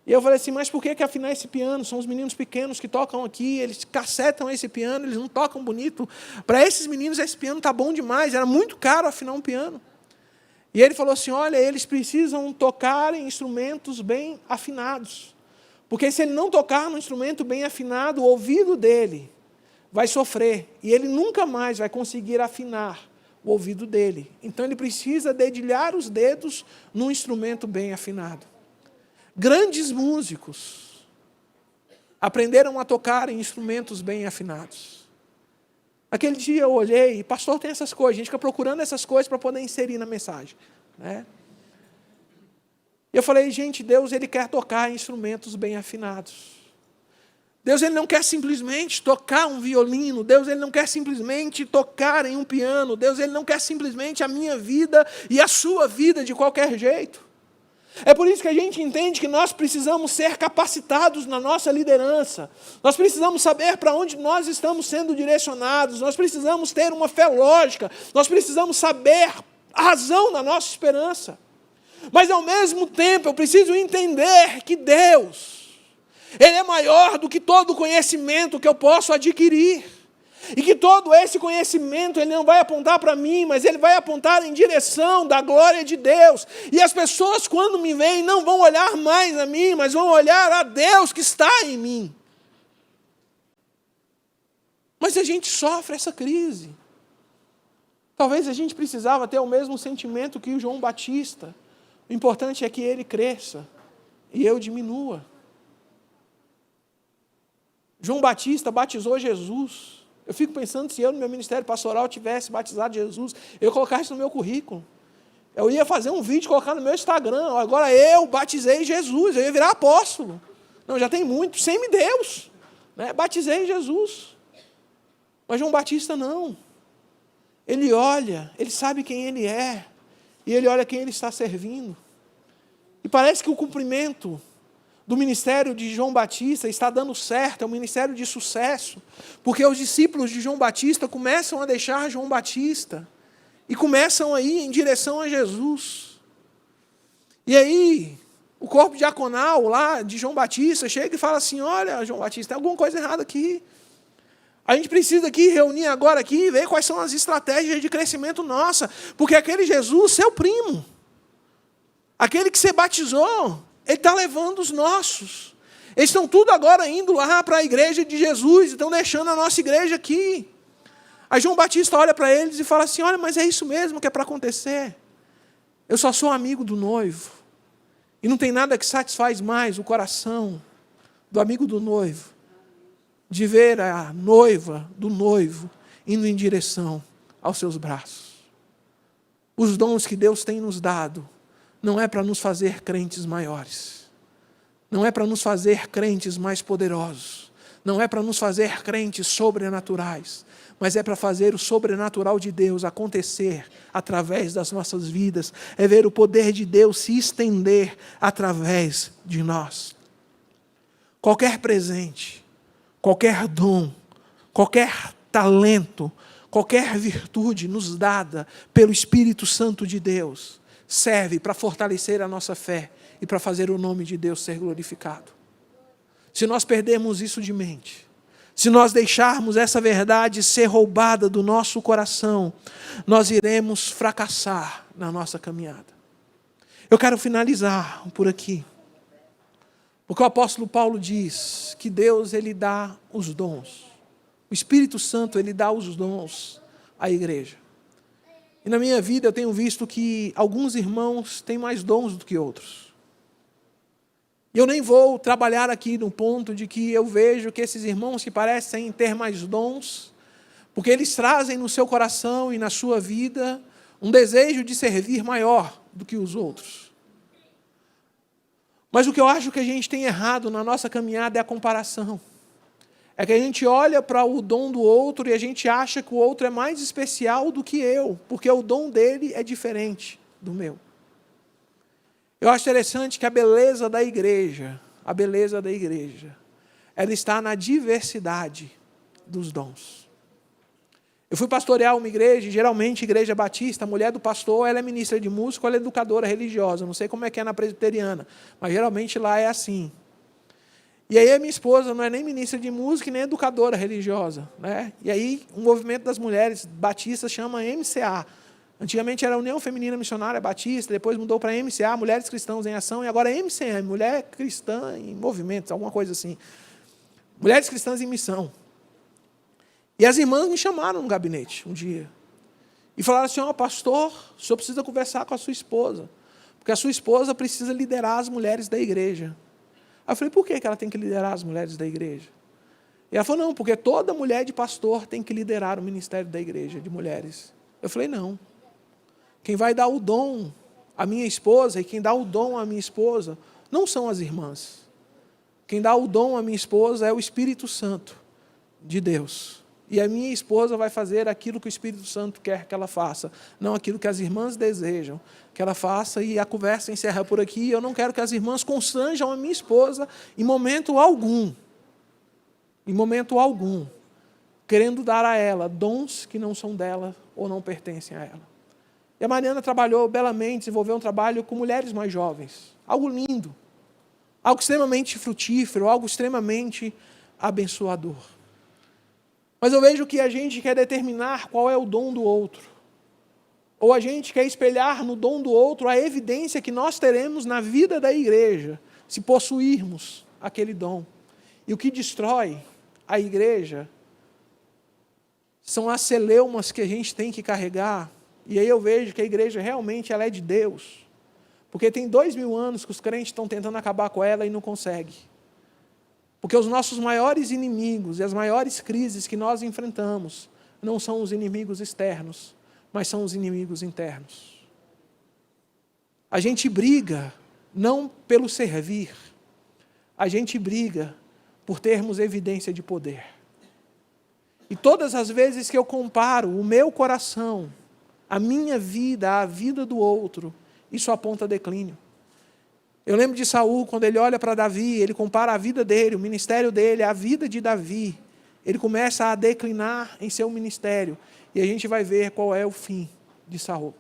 E eu falei assim, mas por que afinar esse piano? São os meninos pequenos que tocam aqui, eles cacetam esse piano, eles não tocam bonito. Para esses meninos esse piano está bom demais, era muito caro afinar um piano. E ele falou assim, olha, eles precisam tocar em instrumentos bem afinados. Porque se ele não tocar num instrumento bem afinado, o ouvido dele vai sofrer. E ele nunca mais vai conseguir afinar o ouvido dele. Então ele precisa dedilhar os dedos num instrumento bem afinado. Grandes músicos aprenderam a tocar em instrumentos bem afinados. Aquele dia eu olhei, e pastor tem essas coisas, a gente fica procurando essas coisas para poder inserir na mensagem. Né? Eu falei, gente, Deus ele quer tocar em instrumentos bem afinados. Deus ele não quer simplesmente tocar um violino, Deus ele não quer simplesmente tocar em um piano, Deus ele não quer simplesmente a minha vida e a sua vida de qualquer jeito. É por isso que a gente entende que nós precisamos ser capacitados na nossa liderança. Nós precisamos saber para onde nós estamos sendo direcionados. Nós precisamos ter uma fé lógica. Nós precisamos saber a razão da nossa esperança. Mas ao mesmo tempo eu preciso entender que Deus, Ele é maior do que todo conhecimento que eu posso adquirir. E que todo esse conhecimento, ele não vai apontar para mim, mas ele vai apontar em direção da glória de Deus. E as pessoas, quando me veem, não vão olhar mais a mim, mas vão olhar a Deus que está em mim. Mas a gente sofre essa crise. Talvez a gente precisava ter o mesmo sentimento que o João Batista. O importante é que ele cresça e eu diminua. João Batista batizou Jesus. Eu fico pensando, se eu no meu ministério pastoral tivesse batizado Jesus, eu ia colocar isso no meu currículo. Eu ia fazer um vídeo e colocar no meu Instagram. Agora eu batizei Jesus, eu ia virar apóstolo. Não, já tem muito, semideus. Né? Batizei Jesus. Mas João Batista não. Ele olha, ele sabe quem ele é. E ele olha quem ele está servindo. E parece que o cumprimento do ministério de João Batista está dando certo, é um ministério de sucesso, porque os discípulos de João Batista começam a deixar João Batista e começam a ir em direção a Jesus. E aí, o corpo diaconal lá de João Batista chega e fala assim: olha, João Batista, tem alguma coisa errada aqui. A gente precisa aqui reunir agora aqui e ver quais são as estratégias de crescimento nossa, porque aquele Jesus, seu primo, aquele que você batizou, ele está levando os nossos. Eles estão tudo agora indo lá para a igreja de Jesus, estão deixando a nossa igreja aqui. Aí João Batista olha para eles e fala assim: olha, mas é isso mesmo que é para acontecer. Eu só sou amigo do noivo. E não tem nada que satisfaz mais o coração do amigo do noivo, de ver a noiva do noivo indo em direção aos seus braços. Os dons que Deus tem nos dado não é para nos fazer crentes maiores. Não é para nos fazer crentes mais poderosos. Não é para nos fazer crentes sobrenaturais. Mas é para fazer o sobrenatural de Deus acontecer através das nossas vidas. É ver o poder de Deus se estender através de nós. Qualquer presente, qualquer dom, qualquer talento, qualquer virtude nos dada pelo Espírito Santo de Deus, serve para fortalecer a nossa fé e para fazer o nome de Deus ser glorificado. Se nós perdermos isso de mente, se nós deixarmos essa verdade ser roubada do nosso coração, nós iremos fracassar na nossa caminhada. Eu quero finalizar por aqui, porque o apóstolo Paulo diz que Deus, ele dá os dons. O Espírito Santo, ele dá os dons à igreja. E na minha vida eu tenho visto que alguns irmãos têm mais dons do que outros. E eu nem vou trabalhar aqui no ponto de que eu vejo que esses irmãos que parecem ter mais dons, porque eles trazem no seu coração e na sua vida um desejo de servir maior do que os outros. Mas o que eu acho que a gente tem errado na nossa caminhada é a comparação. É que a gente olha para o dom do outro e a gente acha que o outro é mais especial do que eu, porque o dom dele é diferente do meu. Eu acho interessante que a beleza da igreja, ela está na diversidade dos dons. Eu fui pastorear uma igreja, geralmente igreja batista, a mulher do pastor, ela é ministra de música, ela é educadora religiosa, não sei como é que é na presbiteriana, mas geralmente lá é assim. E aí a minha esposa não é nem ministra de música e nem educadora religiosa. Né? E aí o movimento das mulheres batistas chama MCA. Antigamente era a União Feminina Missionária Batista, depois mudou para MCA, Mulheres Cristãs em Ação, e agora é MCM, Mulher Cristã em Movimentos, alguma coisa assim. Mulheres Cristãs em Missão. E as irmãs me chamaram no gabinete um dia. E falaram assim: pastor, o senhor precisa conversar com a sua esposa, porque a sua esposa precisa liderar as mulheres da igreja. Aí eu falei: por que ela tem que liderar as mulheres da igreja? E ela falou: não, porque toda mulher de pastor tem que liderar o ministério da igreja de mulheres. Eu falei: não. Quem vai dar o dom à minha esposa e quem dá o dom à minha esposa não são as irmãs. Quem dá o dom à minha esposa é o Espírito Santo de Deus. E a minha esposa vai fazer aquilo que o Espírito Santo quer que ela faça, não aquilo que as irmãs desejam que ela faça. E a conversa encerra por aqui. Eu não quero que as irmãs constranjam a minha esposa em momento algum, querendo dar a ela dons que não são dela ou não pertencem a ela. E a Mariana trabalhou belamente, desenvolveu um trabalho com mulheres mais jovens. Algo lindo, algo extremamente frutífero, algo extremamente abençoador. Mas eu vejo que a gente quer determinar qual é o dom do outro. Ou a gente quer espelhar no dom do outro a evidência que nós teremos na vida da igreja, se possuirmos aquele dom. E o que destrói a igreja são as celeumas que a gente tem que carregar. E aí eu vejo que a igreja realmente ela é de Deus. Porque tem 2000 anos que os crentes estão tentando acabar com ela e não conseguem. Porque os nossos maiores inimigos e as maiores crises que nós enfrentamos não são os inimigos externos, mas são os inimigos internos. A gente briga não pelo servir, a gente briga por termos evidência de poder. E todas as vezes que eu comparo o meu coração, a minha vida, à vida do outro, isso aponta declínio. Eu lembro de Saul, quando ele olha para Davi, ele compara a vida dele, o ministério dele, a vida de Davi. Ele começa a declinar em seu ministério. E a gente vai ver qual é o fim de Saul.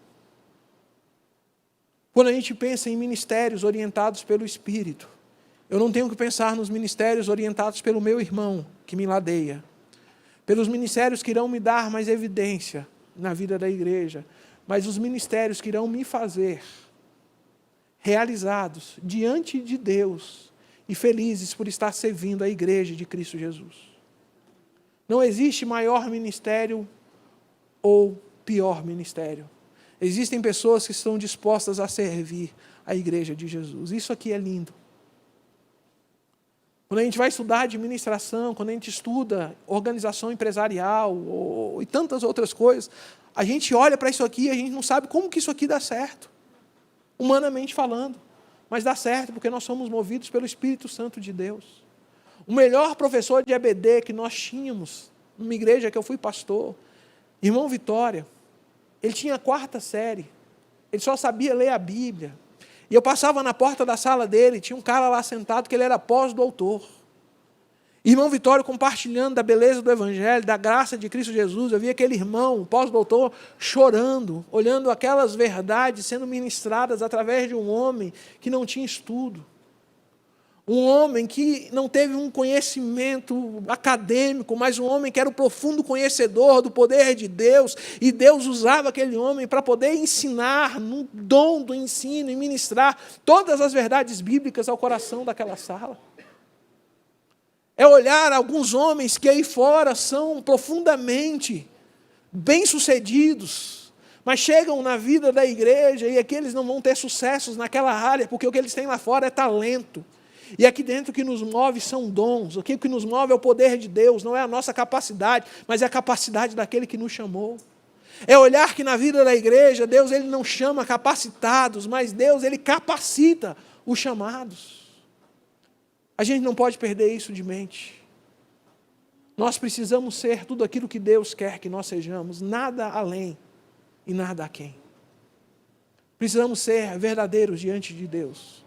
Quando a gente pensa em ministérios orientados pelo Espírito, eu não tenho que pensar nos ministérios orientados pelo meu irmão, que me ladeia. Pelos ministérios que irão me dar mais evidência na vida da igreja, mas os ministérios que irão me fazer realizados diante de Deus e felizes por estar servindo a igreja de Cristo Jesus. Não existe maior ministério ou pior ministério. Existem pessoas que estão dispostas a servir a igreja de Jesus. Isso aqui é lindo. Quando a gente vai estudar administração, quando a gente estuda organização empresarial e tantas outras coisas, a gente olha para isso aqui e a gente não sabe como que isso aqui dá certo. Humanamente falando, mas dá certo porque nós somos movidos pelo Espírito Santo de Deus. O melhor professor de EBD que nós tínhamos, numa igreja que eu fui pastor, irmão Vitória, ele tinha a 4ª série, ele só sabia ler a Bíblia, e eu passava na porta da sala dele, tinha um cara lá sentado que ele era pós-doutor. Irmão Vitório compartilhando da beleza do Evangelho, da graça de Cristo Jesus. Eu vi aquele irmão, pós-doutor, chorando, olhando aquelas verdades sendo ministradas através de um homem que não tinha estudo. Um homem que não teve um conhecimento acadêmico, mas um homem que era o profundo conhecedor do poder de Deus. E Deus usava aquele homem para poder ensinar, no dom do ensino, e ministrar todas as verdades bíblicas ao coração daquela sala. É olhar alguns homens que aí fora são profundamente bem-sucedidos, mas chegam na vida da igreja e aqui eles não vão ter sucessos naquela área, porque o que eles têm lá fora é talento. E aqui dentro o que nos move são dons, o que nos move é o poder de Deus, não é a nossa capacidade, mas é a capacidade daquele que nos chamou. É olhar que na vida da igreja, Deus ele não chama capacitados, mas Deus ele capacita os chamados. A gente não pode perder isso de mente. Nós precisamos ser tudo aquilo que Deus quer que nós sejamos, nada além e nada aquém. Precisamos ser verdadeiros diante de Deus,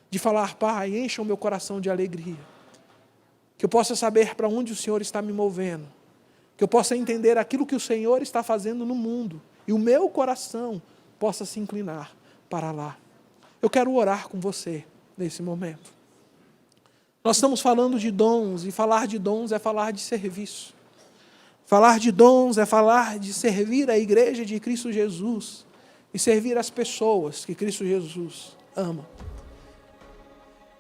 de falar, Pai, encha o meu coração de alegria, que eu possa saber para onde o Senhor está me movendo, que eu possa entender aquilo que o Senhor está fazendo no mundo, e o meu coração possa se inclinar para lá. Eu quero orar com você nesse momento. Nós estamos falando de dons, e falar de dons é falar de serviço. Falar de dons é falar de servir a igreja de Cristo Jesus e servir as pessoas que Cristo Jesus ama.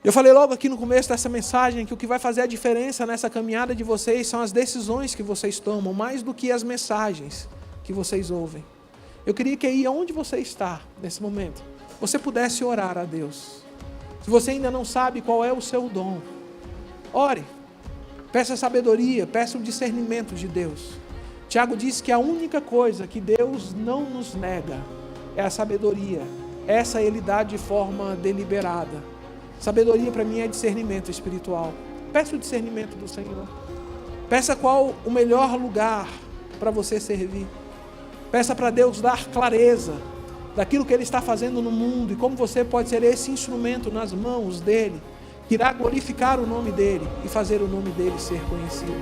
Eu falei logo aqui no começo dessa mensagem que o que vai fazer a diferença nessa caminhada de vocês são as decisões que vocês tomam, mais do que as mensagens que vocês ouvem. Eu queria que aí onde você está, nesse momento, você pudesse orar a Deus. Se você ainda não sabe qual é o seu dom, ore, peça sabedoria, peça o discernimento de Deus. Tiago diz que a única coisa que Deus não nos nega é a sabedoria. Essa ele dá de forma deliberada. Sabedoria para mim é discernimento espiritual. Peça o discernimento do Senhor. Peça qual o melhor lugar para você servir. Peça para Deus dar clareza daquilo que Ele está fazendo no mundo e como você pode ser esse instrumento nas mãos dEle, que irá glorificar o nome dEle e fazer o nome dEle ser conhecido.